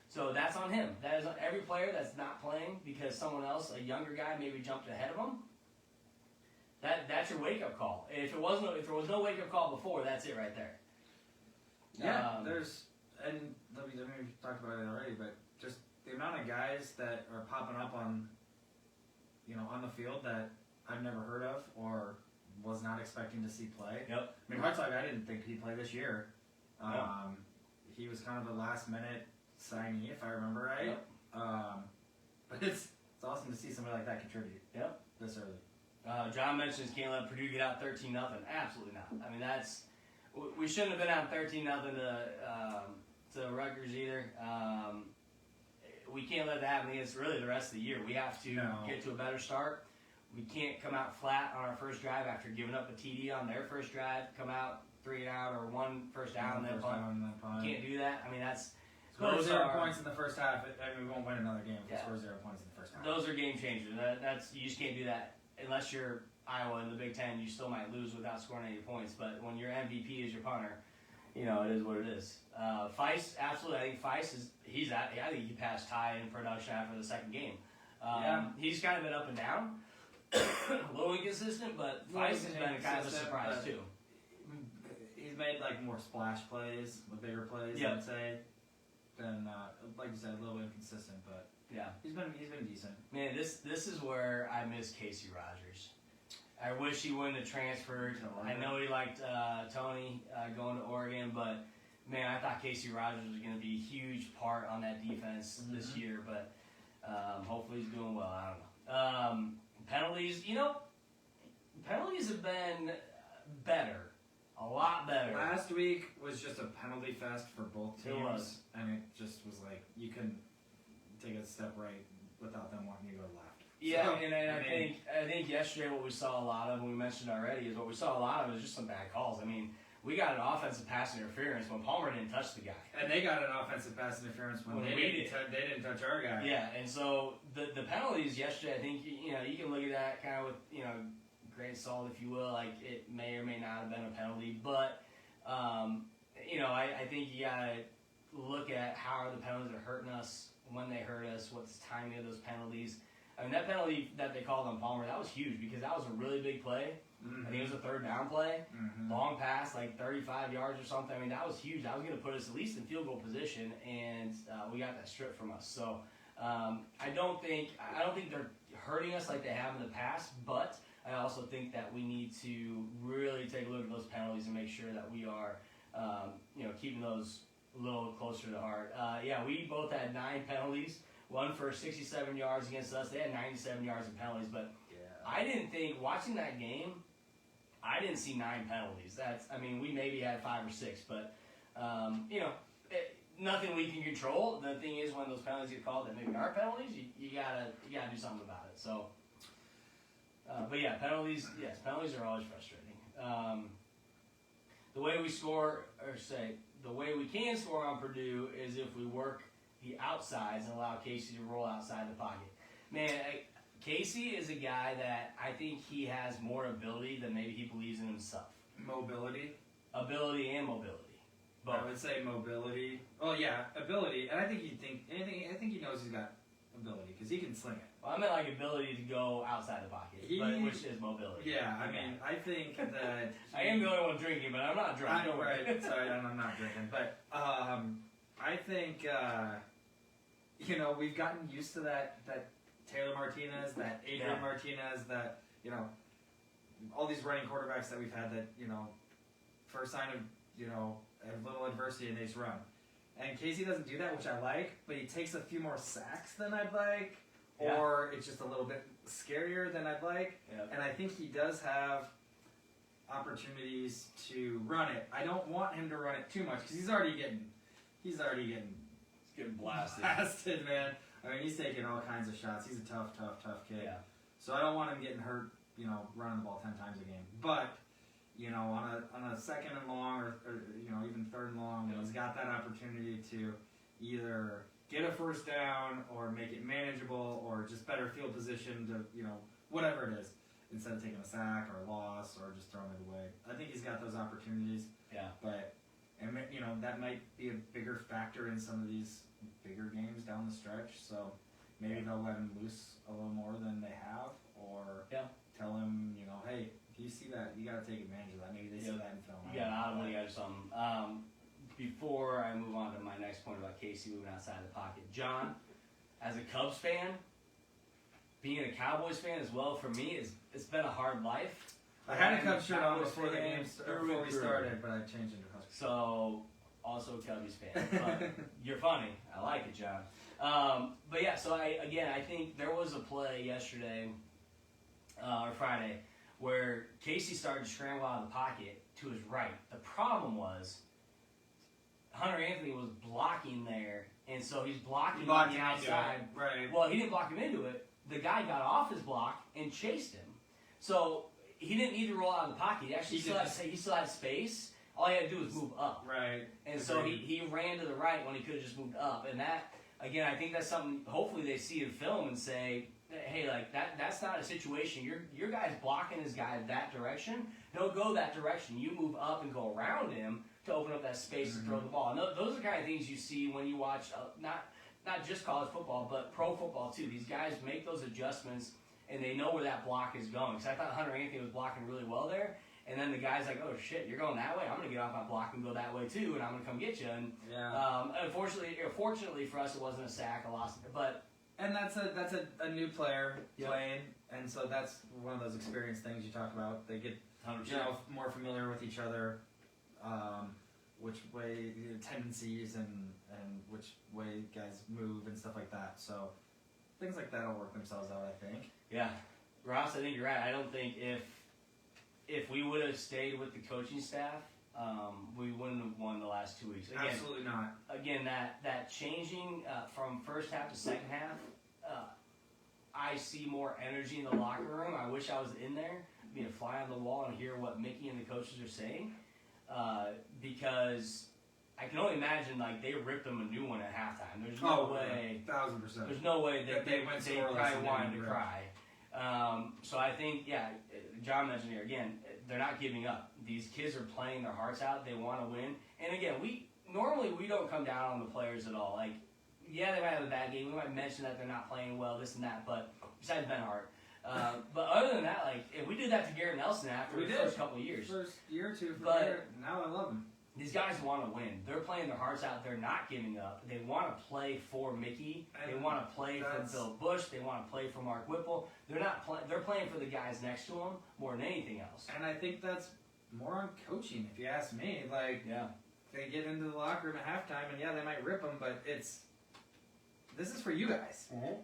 So that's on him. That is on every player that's not playing because someone else, a younger guy, maybe jumped ahead of him. That's your wake up call. If there was no wake up call before, that's it right there. Yeah, and we've talked about it already, but just the amount of guys that are popping up on the field that I've never heard of or was not expecting to see play. Yep. I mean, Hartzog, I didn't think he'd play this year. No. He was kind of a last minute signee, if I remember right. Yep. But it's awesome to see somebody like that contribute. Yep. This early. John mentions can't let Purdue get out 13-0. Absolutely not. I mean, we shouldn't have been out 13-0 to Rutgers either. We can't let that happen against really the rest of the year. We have to get to a better start. We can't come out flat on our first drive after giving up a TD on their first drive, come out 3 and out or 1 first down and then punt. Can't do that. I mean, Score 0 points in the first half. We won't win another game if we score 0 points in the first half. Those are game changers. You just can't do that unless you're Iowa in the Big Ten. You still might lose without scoring any points. But when your MVP is your punter, it is what it is. Feist, absolutely. I think Feist I think he passed Ty in production after the second game. He's kind of been up and down, a little inconsistent, but Feist has been kind of a surprise too. He's made like more splash plays, the bigger plays, I'd say. Than like you said, a little inconsistent, but yeah, he's been decent. Man, this is where I miss Casey Rogers. I wish he wouldn't have transferred. I know he liked Tony going to Oregon, but man, I thought Casey Rogers was going to be a huge part on that defense this year. But hopefully he's doing well. I don't know. Penalties, penalties have been better, a lot better. Last week was just a penalty fest for both teams, It was. and it just was like you couldn't take a step right without them wanting to go left. Yeah, So, and I think yesterday what we saw a lot of, and we mentioned already, is what we saw a lot of is just some bad calls. I mean, we got an offensive pass interference when Palmer didn't touch the guy. And they got an offensive pass interference when they didn't touch our guy. Yeah, and so the penalties yesterday, I think you can look at that kind of with grain of salt, if you will. Like it may or may not have been a penalty, but I think you gotta look at how the penalties are hurting us, when they hurt us, what's the timing of those penalties. I mean, that penalty that they called on Palmer, that was huge because that was a really big play. I think it was a third down play, long pass, like 35 yards or something. I mean, that was huge. That was going to put us at least in field goal position, and we got that stripped from us. So I don't think they're hurting us like they have in the past, but I also think that we need to really take a look at those penalties and make sure that we are, keeping those a little closer to heart. We both had 9 penalties. One for 67 yards against us. They had 97 yards in penalties, but I didn't think, watching that game, I didn't see 9 penalties. We maybe had 5 or 6, but, nothing we can control. The thing is, when those penalties get called that maybe aren't penalties, you gotta do something about it. So, penalties are always frustrating. The way we score, the way we can score on Purdue is if we work the outsides and allow Casey to roll outside the pocket. Man, Casey is a guy that I think he has more ability than maybe he believes in himself. Ability and mobility. Both. I would say mobility. Oh yeah, ability, and I think I think he knows he's got ability because he can sling it. Well, I meant like ability to go outside the pocket, which is mobility. Yeah, I think that I am the only one drinking, but I'm not drunk. Right. Sorry, I'm not drinking, but I think. We've gotten used to that Taylor Martinez, that Adrian Martinez, that, all these running quarterbacks that we've had that, first sign of, a little adversity and they just run. And Casey doesn't do that, which I like, but he takes a few more sacks than I'd like, or it's just a little bit scarier than I'd like. Yeah. And I think he does have opportunities to run it. I don't want him to run it too much because he's already getting blasted, man. I mean, he's taking all kinds of shots. He's a tough kid. Yeah. So I don't want him getting hurt, running the ball 10 times a game. But, on a second and long or even third and long, he's got that opportunity to either get a first down or make it manageable or just better field position to, whatever it is, instead of taking a sack or a loss or just throwing it away. I think he's got those opportunities. Yeah. But, that might be a bigger factor in some of these bigger games down the stretch. So maybe they'll let him loose a little more than they have, or tell him, hey, if you see that, you got to take advantage of that. Maybe they see that in film. You got to do something. Before I move on to my next point about Casey moving outside the pocket, John, as a Cubs fan, being a Cowboys fan as well, for me, it's been a hard life. I had a Cubs shirt on before the game started, but I changed into Huskers. So, also a Cubbies fan. But you're funny. I like it, John. So I think there was a play yesterday, or Friday, where Casey started to scramble out of the pocket to his right. The problem was Hunter Anthony was blocking there, and so he's blocking on the outside. Right. Well, he didn't block him into it. The guy got off his block and chased him. So he didn't need to roll out of the pocket. He actually still had space. All he had to do was move up. Right. And so he ran to the right when he could have just moved up. And that, again, I think that's something hopefully they see in film and say, hey, like that's not a situation. Your guy's blocking his guy that direction. He'll go that direction. You move up and go around him to open up that space to throw the ball. And those are the kind of things you see when you watch not just college football, but pro football too. These guys make those adjustments, and they know where that block is going. Because I thought Hunter Anthony was blocking really well there, and then the guy's like, "Oh shit, you're going that way. I'm gonna get off my block and go that way too, and I'm gonna come get you." And fortunately for us, it wasn't a sack, a loss, but. And that's a new player playing, and so that's one of those experience things you talk about. They get more familiar with each other, which way tendencies and which way guys move and stuff like that. So things like that will work themselves out, I think. Yeah, Ross, I think you're right. I don't think if we would have stayed with the coaching staff, we wouldn't have won the last 2 weeks. Again, absolutely not. Again, that changing from first half to second half, I see more energy in the locker room. I wish I was in there, being a fly on the wall and hear what Mickey and the coaches are saying, because I can only imagine like they ripped them a new one at halftime. There's no way, 1,000%. There's no way that they probably wanted to cry. So I think, John mentioned here again, they're not giving up. These kids are playing their hearts out. They want to win. And again, we don't come down on the players at all. Like, yeah, they might have a bad game. We might mention that they're not playing well, this and that. But besides Ben Hart, but other than that, like, if we did that to Garrett Nelson after the first couple of years. First year or two for Garrett. Now I love him. These guys want to win. They're playing their hearts out. They're not giving up. They want to play for Mickey. They want to play for Bill Bush. They want to play for Mark Whipple. They're playing for the guys next to them more than anything else. And I think that's more on coaching, if you ask me. Like, they get into the locker room at halftime, and they might rip them, but this is for you guys. Mm-hmm.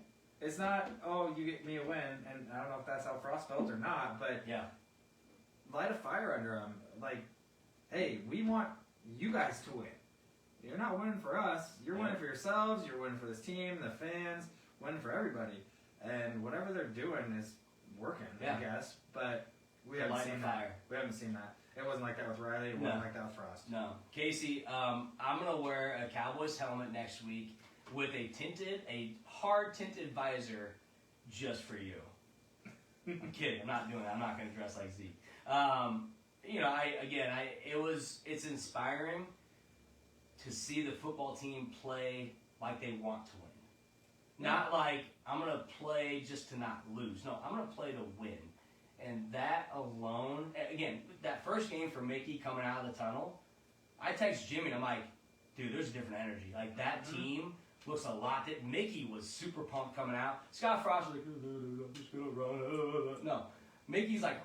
It's not, oh, you get me a win, and I don't know if that's how Frost felt or not, but light a fire under them. Like, hey, we want you guys to win. You're not winning for us. You're winning for yourselves. You're winning for this team, the fans, winning for everybody. And whatever they're doing is working, I guess. But we haven't seen that. We haven't seen that. It wasn't like that with Riley. It wasn't like that with Frost. No. Casey, I'm going to wear a Cowboys helmet next week with a hard tinted visor just for you. I'm kidding. I'm not doing that. I'm not going to dress like Zeke. It's inspiring to see the football team play like they want to win. Not like, I'm going to play just to not lose. No, I'm going to play to win. And that alone, again, that first game for Mickey coming out of the tunnel, I text Jimmy and I'm like, dude, there's a different energy. Like, that team looks a lot different. Mickey was super pumped coming out. Scott Frost was like, I'm just going to run. No. Mickey's like,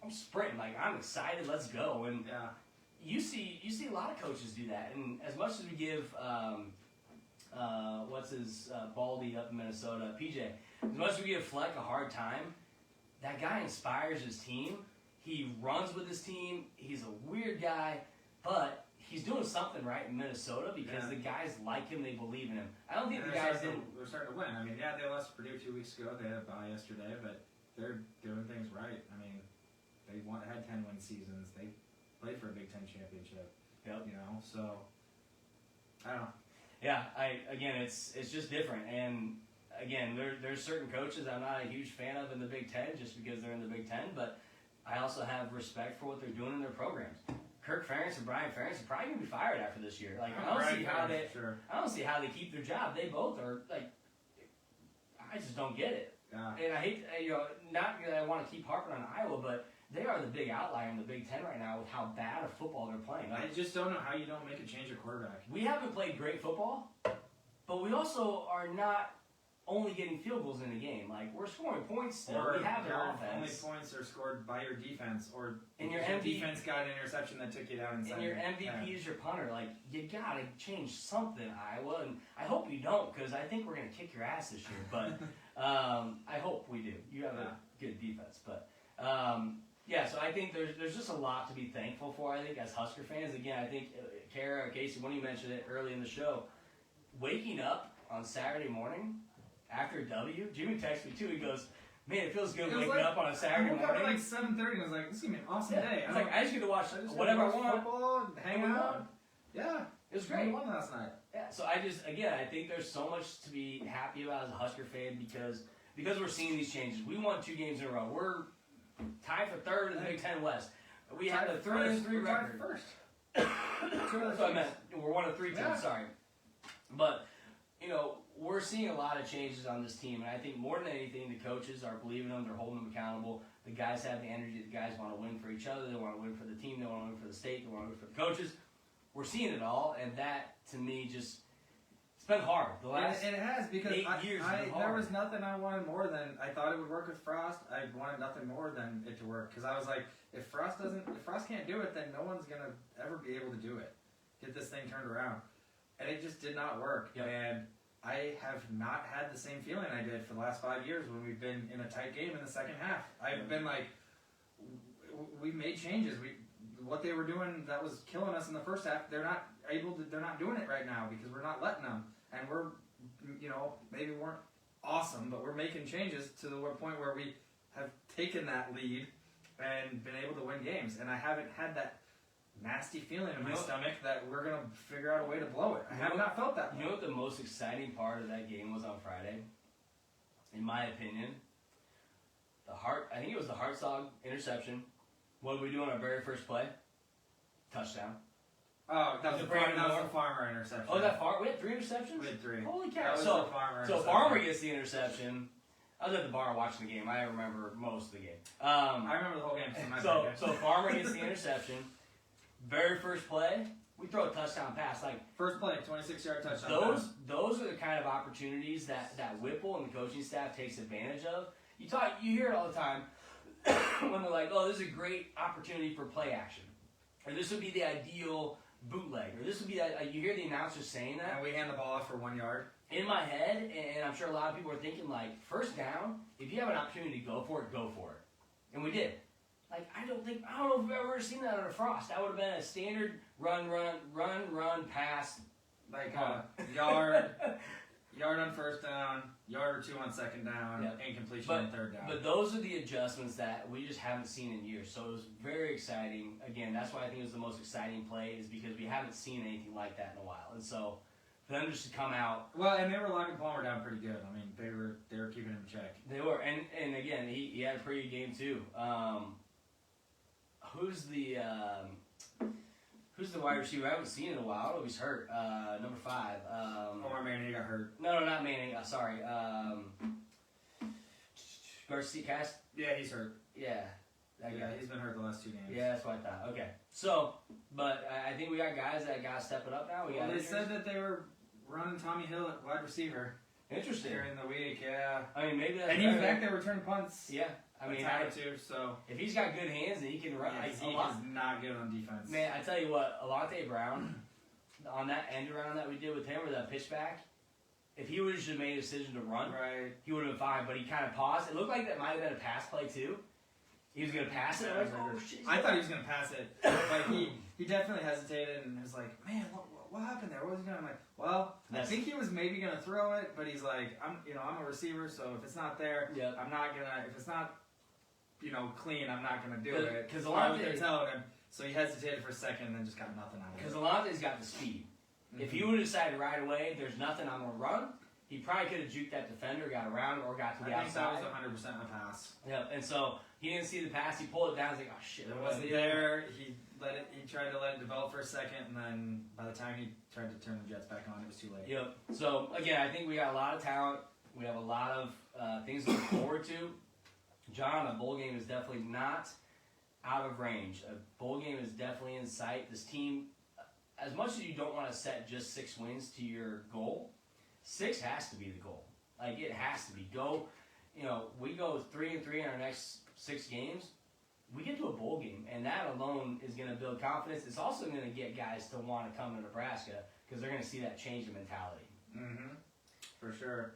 I'm sprinting. Like, I'm excited. Let's go. And you see a lot of coaches do that. And as much as we give, Baldy up in Minnesota, PJ, as much as we give Fleck a hard time, that guy inspires his team. He runs with his team. He's a weird guy, but he's doing something right in Minnesota because the guys like him. They believe in him. I don't think the guys didn't. They're starting to win. I mean, they lost to Purdue 2 weeks ago. They had a bye yesterday, but they're doing things right. I mean, they had 10-win seasons. They played for a Big Ten championship. Yep. So I don't know. Yeah, it's just different. And again, there's certain coaches I'm not a huge fan of in the Big Ten just because they're in the Big Ten, but I also have respect for what they're doing in their programs. Kirk Ferentz and Brian Ferentz are probably gonna be fired after this year. Like, I don't see how they keep their job. They both are like, I just don't get it. Yeah. And I hate, not that I want to keep harping on Iowa, but they are the big outlier in the Big Ten right now with how bad of football they're playing. I just don't know how you don't make a change of quarterback. We haven't played great football, but we also are not only getting field goals in a game. Like, we're scoring points still. We have an offense. Only points are scored by your defense, or your defense got an interception that took you down inside. And your MVP is your punter. Like, you gotta change something, Iowa. And I hope you don't, because I think we're gonna kick your ass this year. But I hope we do. You have a good defense, but. So I think there's just a lot to be thankful for, I think, as Husker fans. Again, I think, Kara or Casey, when you mentioned it early in the show, waking up on Saturday morning after a W, Jimmy texted me too. He goes, man, it feels good waking up on a Saturday morning. I woke up at like 7:30 and I was like, this is going to be an awesome day. It's like, I just get to watch whatever I want. Football, hang out. Yeah. It was great. We won last night. Yeah, so I think there's so much to be happy about as a Husker fan because we're seeing these changes. We won 2 games in a row. We're tied for third in the Big Ten West. We had a 3-3 record. First. That's what I meant. We're one of 3 teams. Yeah. Sorry, but we're seeing a lot of changes on this team, and I think more than anything, the coaches are believing them. They're holding them accountable. The guys have the energy. The guys want to win for each other. They want to win for the team. They want to win for the state. They want to win for the coaches. We're seeing it all, and that to me just it's been hard. The last and it has because 8 years. there was nothing I wanted more than I thought it would work with Frost. I wanted nothing more than it to work because I was like, if Frost can't do it, then no one's gonna ever be able to do it. Get this thing turned around, and it just did not work. Yep. And I have not had the same feeling I did for the last 5 years when we've been in a tight game in the second half. I've been like, we made changes. What they were doing that was killing us in the first half, they're not doing it right now because we're not letting them. And we're, maybe we weren't awesome, but we're making changes to the point where we have taken that lead and been able to win games. And I haven't had that nasty feeling in my stomach that we're going to figure out a way to blow it. I have not felt that. You know what the most exciting part of that game was on Friday? In my opinion, I think it was the Hartzog interception. What did we do on our very first play? Touchdown. Oh, that was the Farmer interception. Oh, that Farmer? We had 3 interceptions? We had 3. Holy cow. That was So the Farmer So interception. Farmer gets the interception. I was at the bar watching the game. I remember most of the game. I remember the whole game. So Farmer gets the interception. Very first play, we throw a touchdown pass. Like first play, 26-yard touchdown. Those are the kind of opportunities that Whipple and the coaching staff takes advantage of. You hear it all the time when they're like, "Oh, this is a great opportunity for play action," or "This would be the ideal bootleg," or "This would be that." You hear the announcers saying that, and we hand the ball off for 1 yard. In my head, and I'm sure a lot of people are thinking, like, first down, if you have an opportunity to go for it, go for it. And we did. Like, I don't know if we've ever seen that under Frost. That would have been a standard run, pass. Like yard on first down, yard or 2 on second down, Yep. and completion on third down. But those are the adjustments that we just haven't seen in years. So it was very exciting. Again, that's why I think it was the most exciting play, is because we haven't seen anything like that in a while. And so for them just to come out. Well, and they were locking Palmer down pretty good. I mean, they were keeping him in check. They were. And again, he had a pretty good game too. Who's the wide receiver? I haven't seen in a while. I don't know if he's hurt. Number 5. Omar Manning got hurt. No, not Manning. Sorry. Garcia Cast? Yeah, he's hurt. Yeah. Yeah, he's been hurt the last 2 games. Yeah, that's what I thought. Okay. So, but I think we got guys that got stepping up now. They said that they were running Tommy Hill at wide receiver. Interesting. During the week, yeah. I mean, maybe that's. And he's back there returning punts. Yeah. I mean, if he's got good hands and he can run. Yeah, he is not good on defense. Man, I tell you what, Alante Brown, on that end around that we did with him, or that pitch back, if he would have just made a decision to run, right, he would have been fine. But he kind of paused. It looked like that might have been a pass play too. He was going to pass it. I thought he was going to pass it, but he definitely hesitated and was like, "Man, what happened there? What was he doing?" I'm like, "Well, I think he was maybe going to throw it, but he's like, I'm a receiver, so if it's not there, I'm not gonna. If it's not, clean, I'm not gonna do it." Because they're telling him, so he hesitated for a second and then just got nothing out of it. Because Alante's got the speed. Mm-hmm. If he would have decided right away, there's nothing, I'm gonna run, he probably could have juked that defender, got around, or got to the outside. I think that was 100% a pass. Yeah, and so he didn't see the pass. He pulled it down. He's like, "Oh shit!" It wasn't there. He tried to let it develop for a second, and then by the time he tried to turn the Jets back on, it was too late. Yep. So again, I think we got a lot of talent. We have a lot of things to look forward to. John, a bowl game is definitely not out of range. A bowl game is definitely in sight. This team, as much as you don't want to set just 6 wins to your goal, 6 has to be the goal. Like, it has to be. We go 3-3 in our next 6 games. We get to a bowl game, and that alone is going to build confidence. It's also going to get guys to want to come to Nebraska because they're going to see that change in mentality. Mm-hmm. For sure.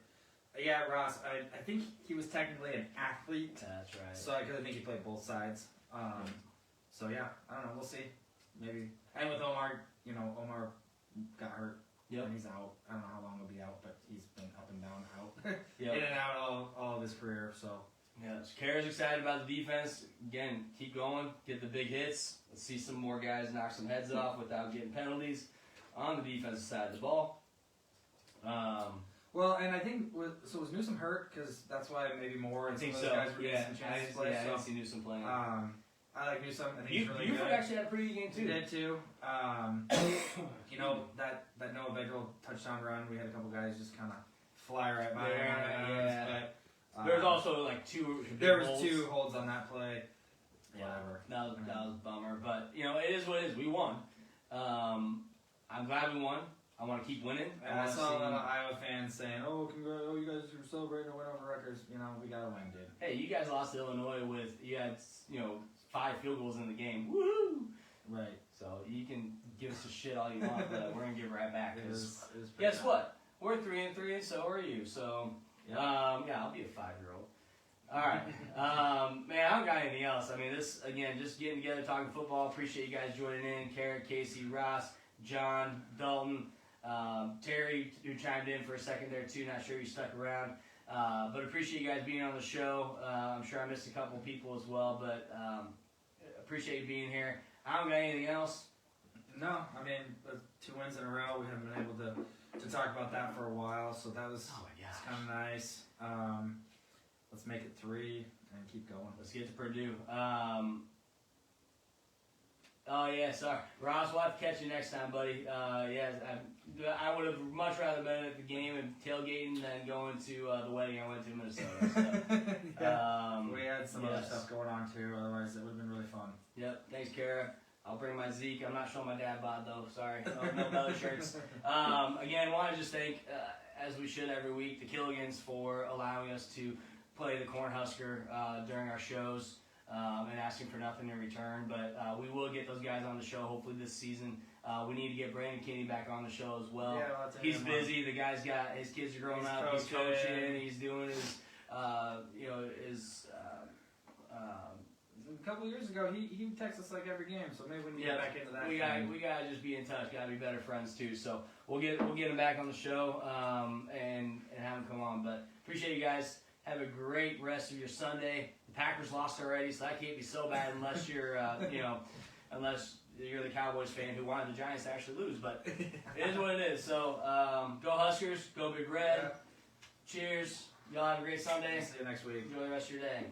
Yeah, Ross, I think he was technically an athlete. That's right. So I think he played both sides. So yeah, I don't know. We'll see. Maybe. And with Omar, Omar got hurt. Yep. And he's out. I don't know how long he'll be out, but he's been up and down, out. Yep. In and out all of his career. So. Yeah, Kara's excited about the defense. Again, keep going, get the big hits. Let's see some more guys knock some heads off without getting penalties on the defensive side of the ball. Well, and I think was Newsom hurt? Because that's why maybe more. I think some so. of those guys were getting some chances to play. I didn't see Newsom playing. I like Newsom. I think he's really Buford good. actually had a pretty good game too. He did too. You know, that Noah Vedral touchdown run, we had a couple guys just kind of fly right by him. But there was also like two. There was holds. 2 holds on that play. Yeah, Whatever. that was a bummer. But you know, it is what it is. We won. I'm glad we won. I want to keep winning. And I saw a lot of Iowa fans saying, "Oh, congrats! Oh, you guys are celebrating a win over Rutgers." You know, we gotta win, dude. Hey, you guys lost to Illinois with you had 5 field goals in the game. Woo! Right. So you can give us a shit all you want, but we're gonna give it right back. It was Guess what? We're 3-3, and so are you. So Yep. yeah, I'll be a 5-year-old. All right, man. I don't got anything else. I mean, this again, just getting together, talking football. Appreciate you guys joining in. Carrot, Casey, Ross, John, Dalton. Terry, who chimed in for a second there too, not sure you stuck around, but appreciate you guys being on the show. I'm sure I missed a couple people as well, but appreciate you being here. I don't got anything else. No, I mean, 2 wins in a row. We haven't been able to talk about that for a while, so that was kind of nice. Let's make it 3 and keep going. Let's get to Purdue. Oh yeah, sorry, Ross. We'll have to catch you next time, buddy. I would have much rather been at the game and tailgating than going to the wedding I went to in Minnesota. So. We had some other stuff going on too. Otherwise, it would have been really fun. Yep. Thanks, Kara. I'll bring my Zeke. I'm not showing my dad bod though. Sorry. No belly shirts. Again, want to just thank, as we should every week, the Killigans for allowing us to play the Cornhusker during our shows. And asking for nothing in return, but we will get those guys on the show hopefully this season. We need to get Brandon Kinney back on the show as well. Yeah, he's busy. The guy's got his kids are growing up. He's coaching. He's doing his, a couple years ago, he texts us like every game, so maybe we can get back into that. We gotta just be in touch. Gotta be better friends too. So we'll get him back on the show and have him come on. But appreciate you guys. Have a great rest of your Sunday. The Packers lost already, so that can't be so bad unless you're, unless you're the Cowboys fan who wanted the Giants to actually lose. But it is what it is. So go Huskers, go Big Red. Yeah. Cheers. Y'all have a great Sunday. See you next week. Enjoy the rest of your day.